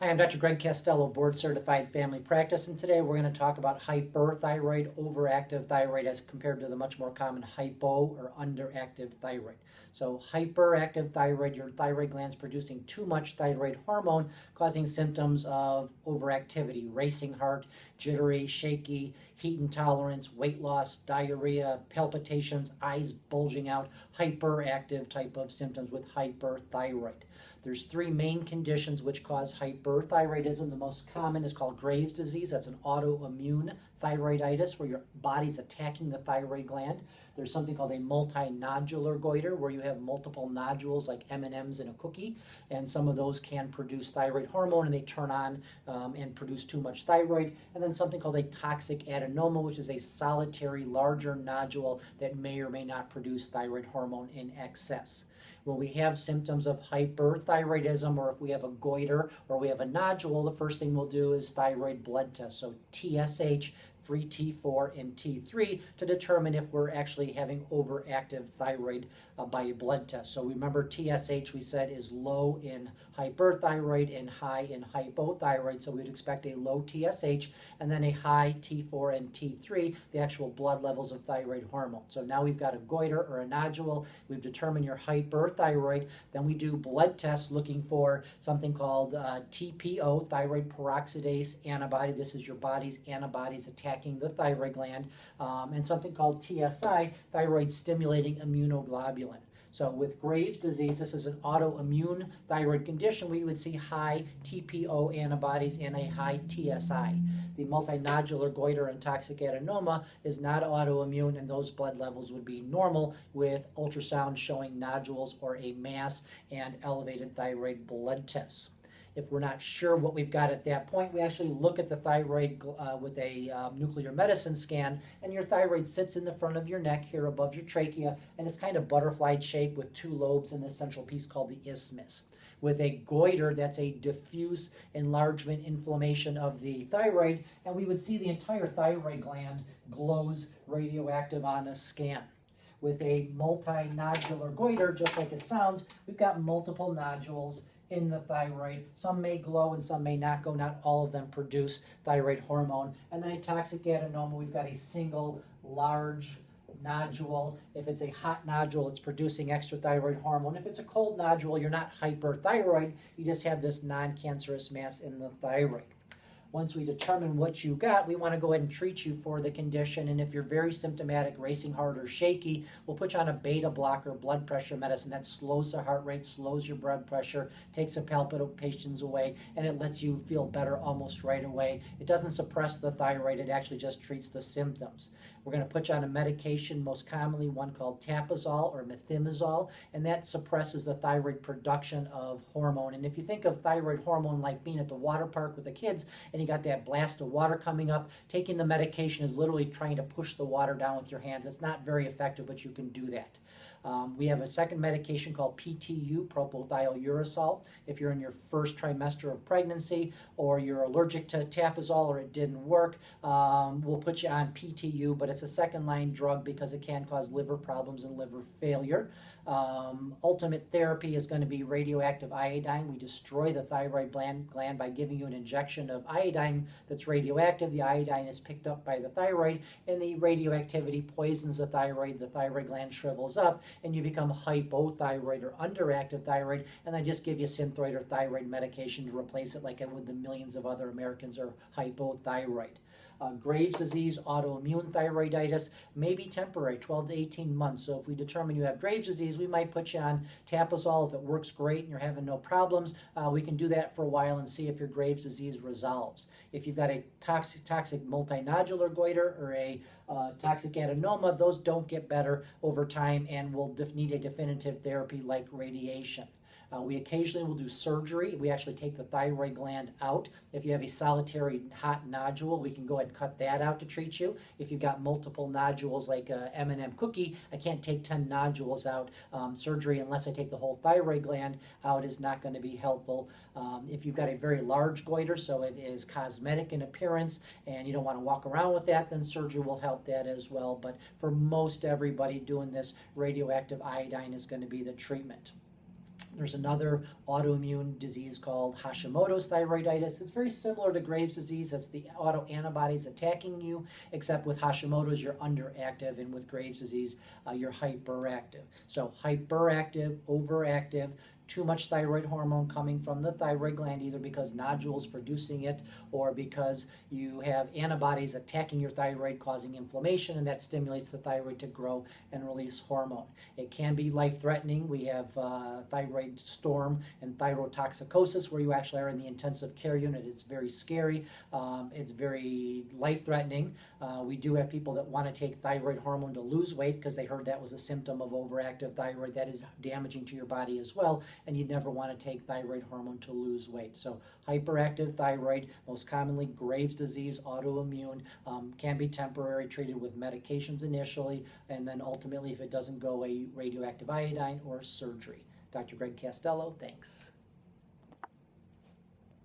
Hi, I'm Dr. Greg Castello, board certified family practice, and today we're going to talk about hyperthyroid, overactive thyroid as compared to the much more common hypo or underactive thyroid. So hyperactive thyroid, your thyroid gland's producing too much thyroid hormone, causing symptoms of overactivity, racing heart, jittery, shaky, heat intolerance, weight loss, diarrhea, palpitations, eyes bulging out, hyperactive type of symptoms with hyperthyroid. There's three main conditions which cause hyperthyroidism. The most common is called Graves' disease. That's an autoimmune thyroiditis where your body's attacking the thyroid gland. There's something called a multinodular goiter where you have multiple nodules like M&Ms in a cookie, and some of those can produce thyroid hormone and they turn on and produce too much thyroid. And then something called a toxic adenoma, which is a solitary larger nodule that may or may not produce thyroid hormone in excess. When we have symptoms of hyperthyroidism, or if we have a goiter or we have a nodule, the first thing we'll do is thyroid blood test. So TSH, free T4 and T3 to determine if we're actually having overactive thyroid by a blood test. So remember, TSH we said is low in hyperthyroid and high in hypothyroid. So we'd expect a low TSH and then a high T4 and T3, the actual blood levels of thyroid hormone. So now we've got a goiter or a nodule. We've determined your hyperthyroid. Then we do blood tests looking for something called TPO, thyroid peroxidase antibody. This is your body's antibodies attacking the thyroid gland, and something called TSI, thyroid stimulating immunoglobulin. So with Graves' disease, this is an autoimmune thyroid condition. We would see high TPO antibodies and a high TSI. The multinodular goiter and toxic adenoma is not autoimmune, and those blood levels would be normal with ultrasound showing nodules or a mass and elevated thyroid blood tests. If we're not sure what we've got at that point, we actually look at the thyroid with a nuclear medicine scan, and your thyroid sits in the front of your neck here above your trachea, and it's kind of butterfly shaped with two lobes and this central piece called the isthmus. With a goiter, that's a diffuse enlargement, inflammation of the thyroid, and we would see the entire thyroid gland glows radioactive on a scan. With a multinodular goiter, just like it sounds, we've got multiple nodules in the thyroid. Some may glow and some may not glow. Not all of them produce thyroid hormone. And then a toxic adenoma, we've got a single large nodule. If it's a hot nodule, it's producing extra thyroid hormone. If it's a cold nodule, you're not hyperthyroid. You just have this non-cancerous mass in the thyroid. Once we determine what you got, we want to go ahead and treat you for the condition. And if you're very symptomatic, racing heart or shaky, we'll put you on a beta blocker blood pressure medicine that slows the heart rate, slows your blood pressure, takes the palpitations away, and it lets you feel better almost right away. It doesn't suppress the thyroid, it actually just treats the symptoms. We're going to put you on a medication, most commonly one called tapazole or methimazole, and that suppresses the thyroid production of hormone. And if you think of thyroid hormone like being at the water park with the kids, and you got that blast of water coming up, taking the medication is literally trying to push the water down with your hands. It's not very effective, but you can do that. We have a second medication called Ptu Propylthiouracil. If you're in your first trimester of pregnancy or you're allergic to tapazole or it didn't work, we'll put you on Ptu, but it's a second-line drug because it can cause liver problems and liver failure. Ultimate therapy is going to be radioactive iodine. We destroy the thyroid gland by giving you an injection of iodine that's radioactive. The iodine is picked up by the thyroid, and the radioactivity poisons the thyroid gland shrivels up, and you become hypothyroid or underactive thyroid, and I just give you Synthroid or thyroid medication to replace it like I would the millions of other Americans are hypothyroid. Graves' disease, autoimmune thyroiditis, may be temporary, 12 to 18 months. So if we determine you have Graves' disease, we might put you on tapazole. If it works great and you're having no problems, we can do that for a while and see if your Graves' disease resolves. If you've got a toxic multinodular goiter or a toxic adenoma, those don't get better over time and will need a definitive therapy like radiation. We occasionally will do surgery. We actually take the thyroid gland out. If you have a solitary hot nodule, we can go ahead and cut that out to treat you. If you've got multiple nodules like a M&M cookie, I can't take 10 nodules out. Surgery, unless I take the whole thyroid gland out, is not going to be helpful. If you've got a very large goiter, so it is cosmetic in appearance, and you don't want to walk around with that, then surgery will help that as well. But for most everybody doing this, radioactive iodine is going to be the treatment. There's another autoimmune disease called Hashimoto's thyroiditis. It's very similar to Graves' disease. It's the autoantibodies attacking you, except with Hashimoto's you're underactive, and with Graves' disease you're hyperactive. So hyperactive, overactive, too much thyroid hormone coming from the thyroid gland, either because nodules producing it or because you have antibodies attacking your thyroid causing inflammation, and that stimulates the thyroid to grow and release hormone. It can be life-threatening. We have Thyroid Storm and thyrotoxicosis, where you actually are in the intensive care unit. It's very scary. It's very life-threatening. We do have people that want to take thyroid hormone to lose weight because they heard that was a symptom of overactive thyroid. That is damaging to your body as well, and you'd never want to take thyroid hormone to lose weight. So hyperactive thyroid, most commonly Graves' disease, autoimmune, can be temporary, treated with medications initially, and then ultimately, if it doesn't go away, radioactive iodine or surgery. Dr. Greg Castello, thanks.